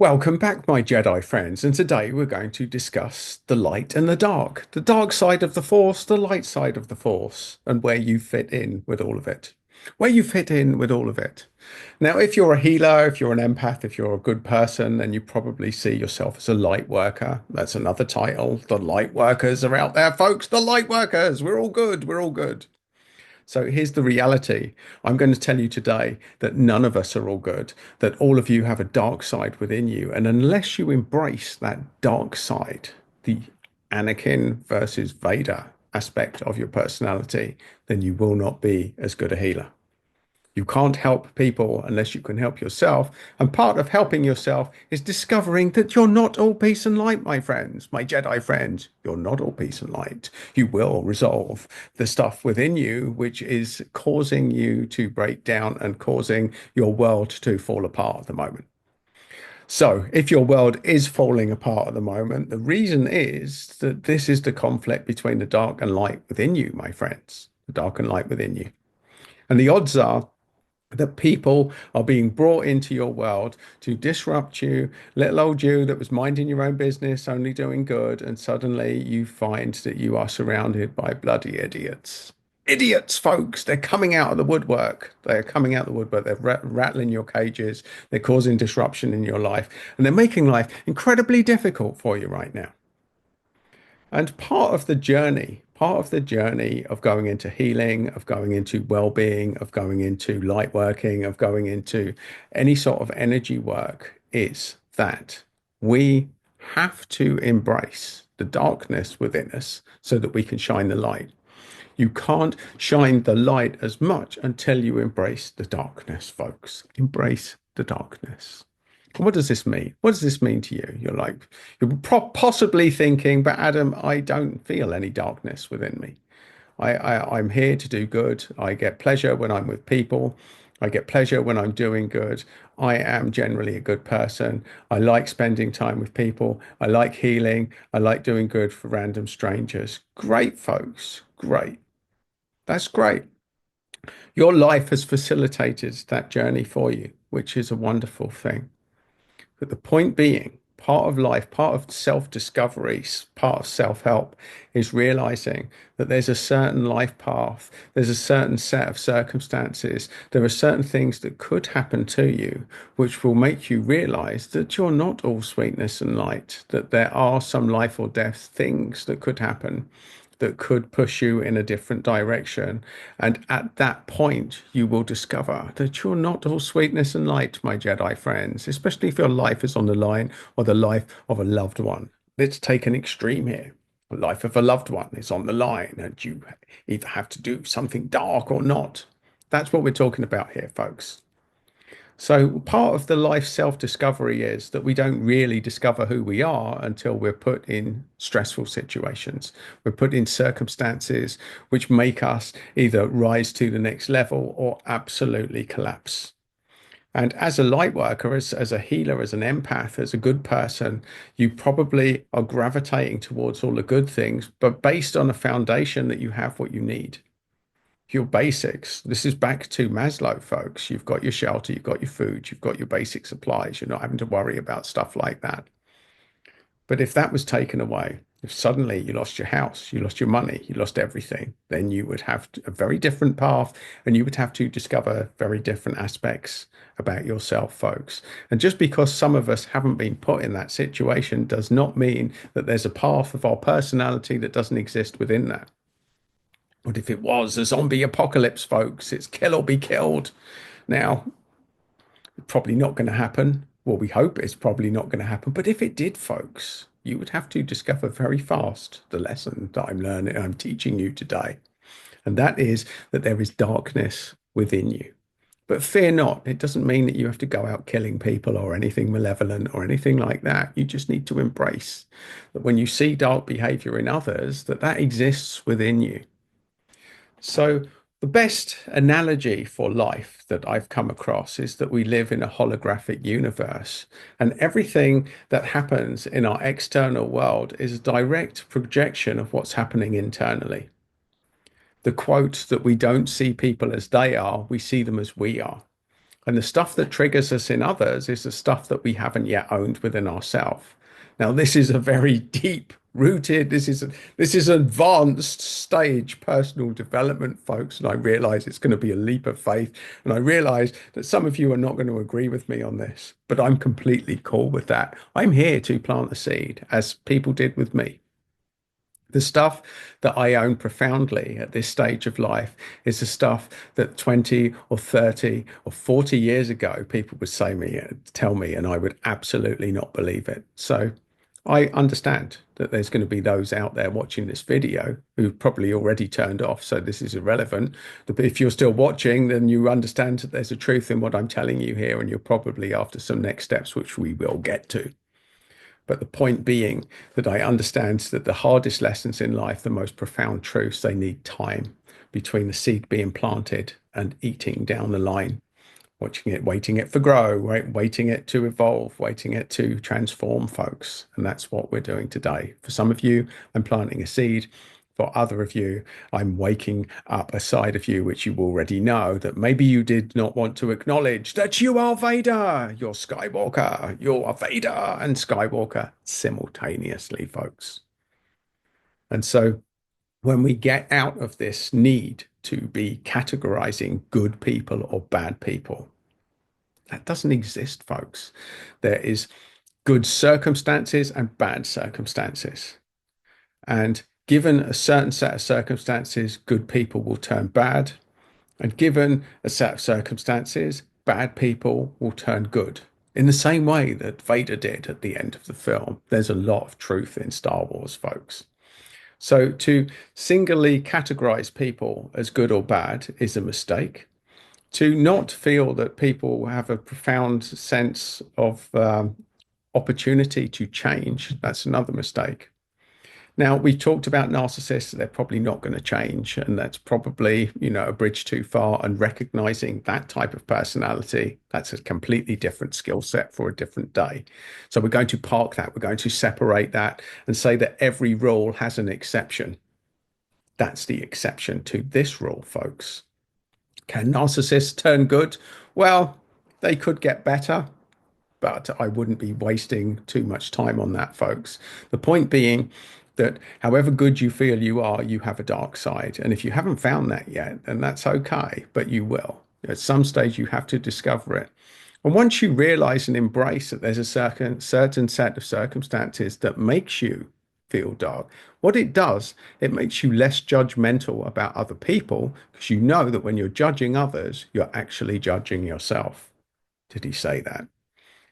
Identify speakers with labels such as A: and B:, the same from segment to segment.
A: Welcome back, my Jedi friends, and today we're going to discuss the light and the dark side of the Force, the light side of the Force, and where you fit in with all of it. Where you fit in with all of it. Now, if you're a healer, if you're an empath, if you're a good person, then you probably see yourself as a light worker. That's another title. The light workers are out there, folks. The light workers. We're all good. We're all good. So here's the reality. I'm going to tell you today that none of us are all good, that all of you have a dark side within you. And unless you embrace that dark side, the Anakin versus Vader aspect of your personality, then you will not be as good a healer. You can't help people unless you can help yourself. And part of helping yourself is discovering that you're not all peace and light, my friends, my Jedi friends. You're not all peace and light. You will resolve the stuff within you, which is causing you to break down and causing your world to fall apart at the moment. So, if your world is falling apart at the moment, the reason is that this is the conflict between the dark and light within you, my friends, the dark and light within you. And the odds are that people are being brought into your world to disrupt you, little old you that was minding your own business, only doing good, and suddenly you find that you are surrounded by bloody idiots. Idiots, folks. They're coming out of the woodwork. They're coming out of the woodwork. They're rattling your cages. They're causing disruption in your life. And they're making life incredibly difficult for you right now. And part of the journey of going into healing, of going into well-being, of going into light working, of going into any sort of energy work is that we have to embrace the darkness within us so that we can shine the light. You can't shine the light as much until you embrace the darkness, folks. Embrace the darkness. What does this mean? What does this mean to you? You're possibly thinking, but Adam, I don't feel any darkness within me. I'm here to do good. I get pleasure when I'm with people. I get pleasure when I'm doing good. I am generally a good person. I like spending time with people. I like healing. I like doing good for random strangers. Great, folks. Great. That's great. Your life has facilitated that journey for you, which is a wonderful thing. But the point being, part of life, part of self-discovery, part of self-help is realizing that there's a certain life path, there's a certain set of circumstances, there are certain things that could happen to you, which will make you realize that you're not all sweetness and light, that there are some life or death things that could happen that could push you in a different direction. And at that point, you will discover that you're not all sweetness and light, my Jedi friends, especially if your life is on the line or the life of a loved one. Let's take an extreme here. The life of a loved one is on the line, and you either have to do something dark or not. That's what we're talking about here, folks. So part of the life self-discovery is that we don't really discover who we are until we're put in stressful situations. We're put in circumstances which make us either rise to the next level or absolutely collapse. And as a light worker, as a healer, as an empath, as a good person, you probably are gravitating towards all the good things, but based on a foundation that you have what you need, your basics. This is back to Maslow, folks. You've got your shelter, you've got your food, you've got your basic supplies. You're not having to worry about stuff like that. But if that was taken away, if suddenly you lost your house, you lost your money, you lost everything, then you would have a very different path and you would have to discover very different aspects about yourself, folks. And just because some of us haven't been put in that situation does not mean that there's a path of our personality that doesn't exist within that. What if it was a zombie apocalypse, folks? It's kill or be killed. Now, probably not going to happen. Well, we hope it's probably not going to happen. But if it did, folks, you would have to discover very fast the lesson that I'm teaching you today. And that is that there is darkness within you. But fear not, it doesn't mean that you have to go out killing people or anything malevolent or anything like that. You just need to embrace that when you see dark behavior in others, that that exists within you. So, the best analogy for life that I've come across is that we live in a holographic universe, and everything that happens in our external world is a direct projection of what's happening internally. The quote that we don't see people as they are, we see them as we are. And the stuff that triggers us in others is the stuff that we haven't yet owned within ourselves. Now, this is a very deep rooted, this is advanced stage personal development, folks. And I realize it's going to be a leap of faith. And I realize that some of you are not going to agree with me on this, but I'm completely cool with that. I'm here to plant a seed, as people did with me. The stuff that I own profoundly at this stage of life is the stuff that 20 or 30 or 40 years ago people would tell me, and I would absolutely not believe it. So I understand that there's going to be those out there watching this video who probably already turned off, so this is irrelevant. But if you're still watching, then you understand that there's a truth in what I'm telling you here, and you're probably after some next steps, which we will get to. But the point being that I understand that the hardest lessons in life, the most profound truths, they need time between the seed being planted and eating down the line, watching it, waiting it for grow, right? Waiting it to evolve, waiting it to transform, folks. And that's what we're doing today. For some of you, I'm planting a seed. For other of you, I'm waking up a side of you which you already know that maybe you did not want to acknowledge that you are Vader, you're Skywalker, you're Vader and Skywalker simultaneously, folks. And so when we get out of this need to be categorizing good people or bad people, that doesn't exist, folks. There is good circumstances and bad circumstances. And given a certain set of circumstances, good people will turn bad. And given a set of circumstances, bad people will turn good. In the same way that Vader did at the end of the film. There's a lot of truth in Star Wars, folks. So to singly categorize people as good or bad is a mistake. To not feel that people have a profound sense of opportunity to change, that's another mistake. Now, we talked about narcissists, they're probably not going to change, and that's probably, a bridge too far. And recognizing that type of personality, that's a completely different skill set for a different day. So we're going to park that, we're going to separate that and say that every rule has an exception. That's the exception to this rule, folks. Can narcissists turn good? Well, they could get better, but I wouldn't be wasting too much time on that, folks. The point being that however good you feel you are, you have a dark side. And if you haven't found that yet, then that's okay, but you will. At some stage, you have to discover it. And once you realize and embrace that there's a certain set of circumstances that makes you feel dark, what it does, it makes you less judgmental about other people because you know that when you're judging others, you're actually judging yourself. Did he say that?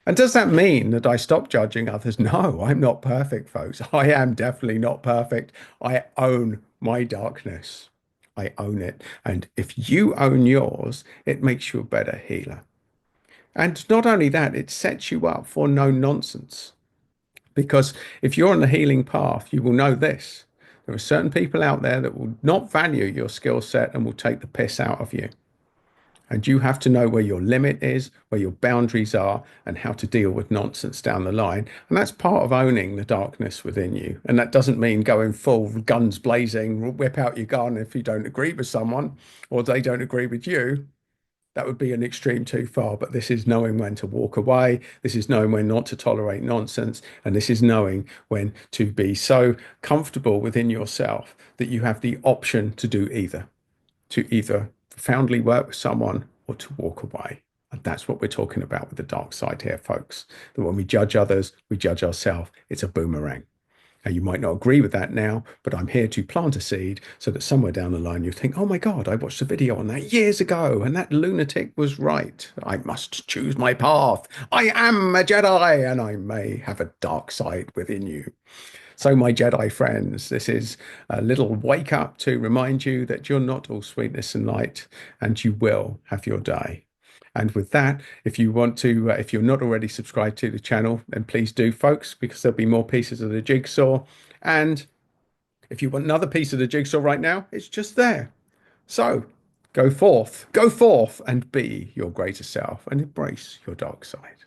A: And does that mean that I stop judging others? No, I'm not perfect, folks. I am definitely not perfect. I own my darkness. I own it. And if you own yours, it makes you a better healer. And not only that, it sets you up for no nonsense. Because if you're on the healing path, you will know this. There are certain people out there that will not value your skill set and will take the piss out of you. And you have to know where your limit is, where your boundaries are, and how to deal with nonsense down the line. And that's part of owning the darkness within you. And that doesn't mean going full guns blazing, whip out your gun if you don't agree with someone or they don't agree with you. That would be an extreme too far. But this is knowing when to walk away. This is knowing when not to tolerate nonsense. And this is knowing when to be so comfortable within yourself that you have the option to either profoundly work with someone or to walk away. And that's what we're talking about with the dark side here, folks. That when we judge others, we judge ourselves. It's a boomerang. Now, you might not agree with that now, but I'm here to plant a seed so that somewhere down the line you think, oh my God, I watched a video on that years ago and that lunatic was right. I must choose my path. I am a Jedi and I may have a dark side within you. So, my Jedi friends, this is a little wake up to remind you that you're not all sweetness and light, and you will have your day. And with that, if you want to, if you're not already subscribed to the channel, then please do, folks, because there'll be more pieces of the jigsaw. And if you want another piece of the jigsaw right now, it's just there. So, go forth and be your greater self and embrace your dark side.